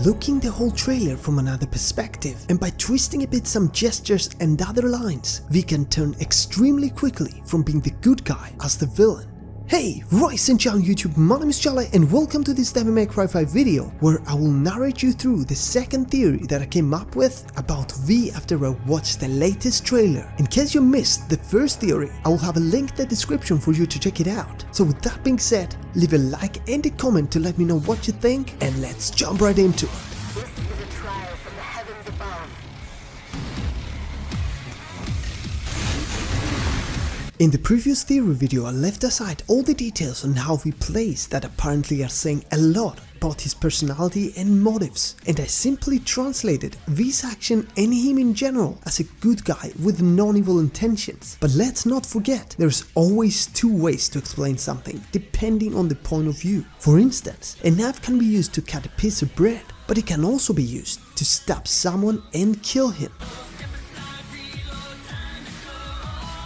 looking the whole trailer from another perspective, and by twisting a bit some gestures and other lines, V can turn extremely quickly from being the good guy as the villain. Hey, rise and shine YouTube, my name is Tsele and welcome to this Devil May Cry 5 video where I will narrate you through the second theory that I came up with about V after I watched the latest trailer. In case you missed the first theory, I will have a link in the description for you to check it out. So with that being said, leave a like and a comment to let me know what you think, and let's jump right into it. This is a trial from the heavens above. In the previous theory video, I left aside all the details on how V plays that apparently are saying a lot about his personality and motives, and I simply translated V's action and him in general as a good guy with non-evil intentions. But let's not forget, there's always two ways to explain something depending on the point of view. For instance, a knife can be used to cut a piece of bread, but it can also be used to stab someone and kill him.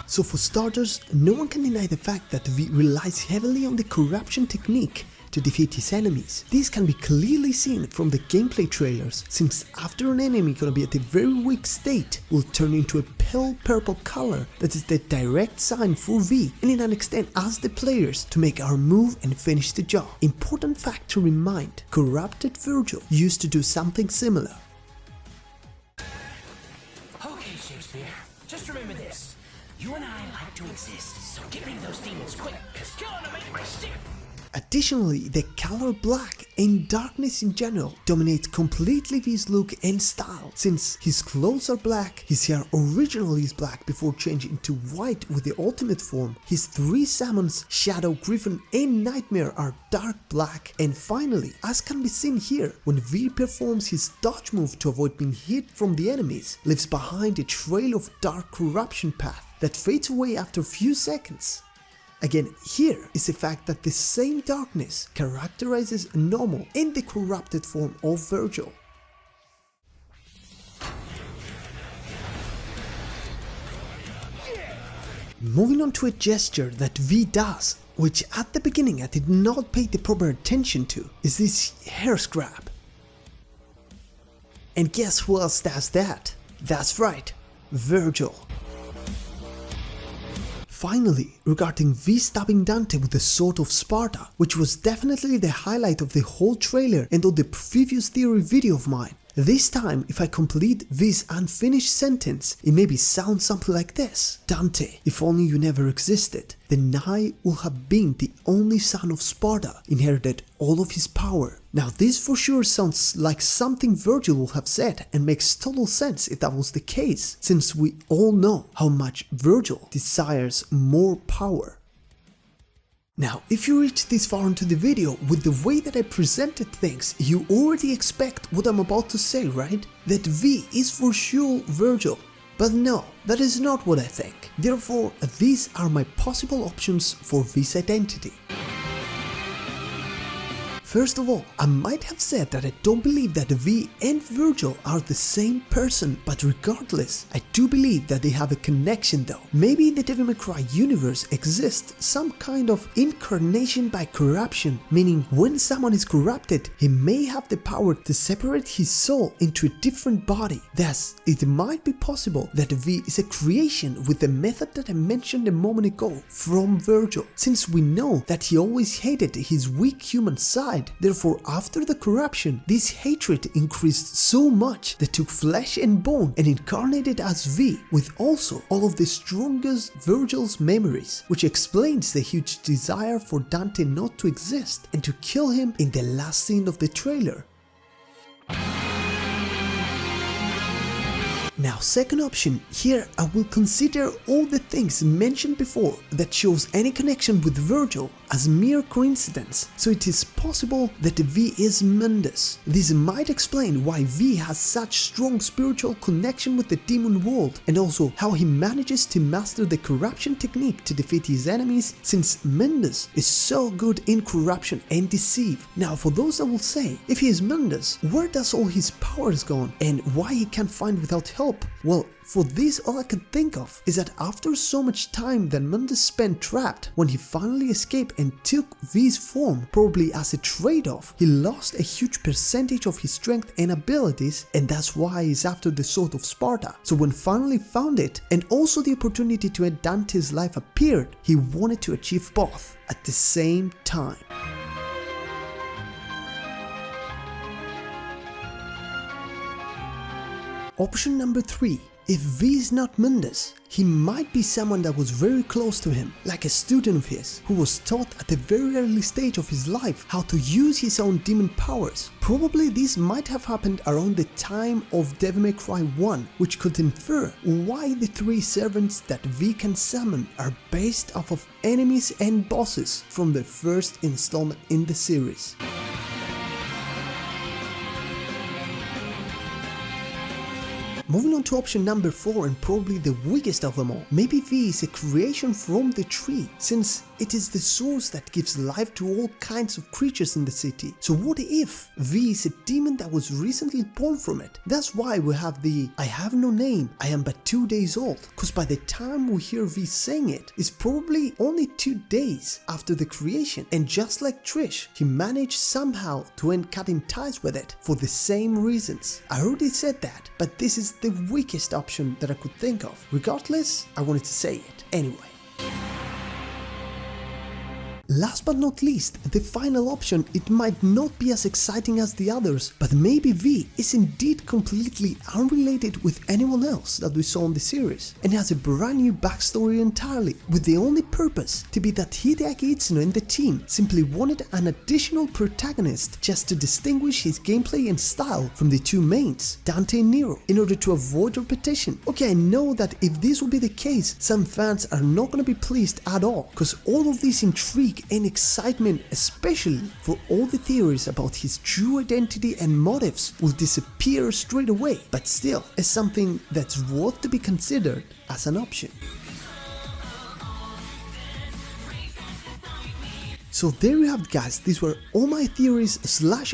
So for starters, no one can deny the fact that V relies heavily on the corruption technique to defeat his enemies. This can be clearly seen from the gameplay trailers, since after an enemy gonna be at a very weak state will turn into a pale purple color that is the direct sign for V, and in an extent as the players to make our move and finish the job. Important fact to remind, corrupted Vergil used to do something similar. Okay, Shakespeare, just remember this. You and I like to exist, so get rid of those demons quick, cause killing them ain't my stick. Additionally, the color black and darkness in general dominates completely V's look and style, since his clothes are black, his hair originally is black before changing to white with the ultimate form, his three summons, Shadow, Griffin and Nightmare, are dark black, and finally, as can be seen here, when V performs his dodge move to avoid being hit from the enemies, leaves behind a trail of dark corruption path that fades away after a few seconds. Again, here is the fact that the same darkness characterizes normal and the corrupted form of Vergil. Moving on to a gesture that V does, which at the beginning I did not pay the proper attention to, is this hair scrap. And guess who else does that? That's right, Vergil. Finally, regarding V stabbing Dante with the sword of Sparta, which was definitely the highlight of the whole trailer and of the previous theory video of mine. This time, if I complete V's unfinished sentence, it maybe sounds something like this. Dante, if only you never existed, then I would have been the only son of Sparta, inherited all of his power. Now this for sure sounds like something Vergil would have said and makes total sense if that was the case, since we all know how much Vergil desires more power. Now, if you reached this far into the video, with the way that I presented things, you already expect what I'm about to say, right? That V is for sure Vergil. But no, that is not what I think. Therefore, these are my possible options for V's identity. First of all, I might have said that I don't believe that V and Vergil are the same person, but regardless, I do believe that they have a connection though. Maybe in the Devil May Cry universe exists some kind of incarnation by corruption, meaning when someone is corrupted, he may have the power to separate his soul into a different body. Thus, it might be possible that V is a creation with the method that I mentioned a moment ago from Vergil, since we know that he always hated his weak human side. Therefore, after the corruption, this hatred increased so much that took flesh and bone and incarnated as V, with also all of the strongest Vergil's memories, which explains the huge desire for Dante not to exist and to kill him in the last scene of the trailer. Now, second option, here I will consider all the things mentioned before that shows any connection with Vergil as mere coincidence, so it is possible that V is Mendes. This might explain why V has such strong spiritual connection with the demon world, and also how he manages to master the corruption technique to defeat his enemies, since Mendes is so good in corruption and deceive. Now, for those that will say, if he is Mendes, where does all his powers gone and why he can't find without help? help? Well, for this all I could think of is that after so much time that Mendes spent trapped, when he finally escaped and took V's form, probably as a trade-off, he lost a huge percentage of his strength and abilities, and that's why he's after the Sword of Sparta. So when finally found it, and also the opportunity to end Dante's life appeared, he wanted to achieve both at the same time. Option number 3. If V is not Mendes, he might be someone that was very close to him, like a student of his, who was taught at the very early stage of his life how to use his own demon powers. Probably this might have happened around the time of Devil May Cry 1, which could infer why the 3 servants that V can summon are based off of enemies and bosses from the first installment in the series. Moving on to option number 4, and probably the weakest of them all. Maybe V is a creation from the tree, since it is the source that gives life to all kinds of creatures in the city. So what if V is a demon that was recently born from it? That's why we have the "I have no name, I am but 2 days old," cause by the time we hear V saying it, it's probably only 2 days after the creation, and just like Trish, he managed somehow to end cutting ties with it for the same reasons. I already said that, but this is the weakest option that I could think of. Regardless, I wanted to say it anyway. Last but not least, the final option. It might not be as exciting as the others, but maybe V is indeed completely unrelated with anyone else that we saw in the series, and has a brand new backstory entirely, with the only purpose to be that Hideaki Itsuno and the team simply wanted an additional protagonist just to distinguish his gameplay and style from the 2 mains, Dante and Nero, in order to avoid repetition. Okay, I know that if this will be the case, some fans are not gonna be pleased at all, cause all of this intrigue and excitement, especially for all the theories about his true identity and motives, will disappear straight away, but still is something that's worth to be considered as an option. So there you have it, guys. These were all my theories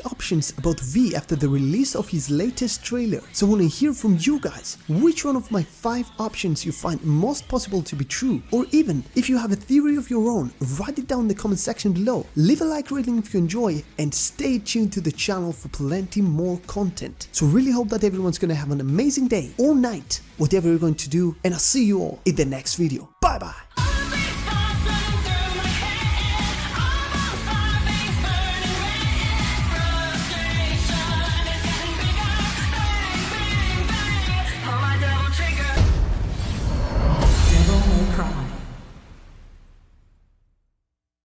/ options about V after the release of his latest trailer. So I want to hear from you guys, which one of my 5 options you find most possible to be true, or even if you have a theory of your own, write it down in the comment section below. Leave a like rating if you enjoy, and stay tuned to the channel for plenty more content. So really hope that everyone's gonna have an amazing day or night, whatever you're going to do, and I'll see you all in the next video. Bye bye!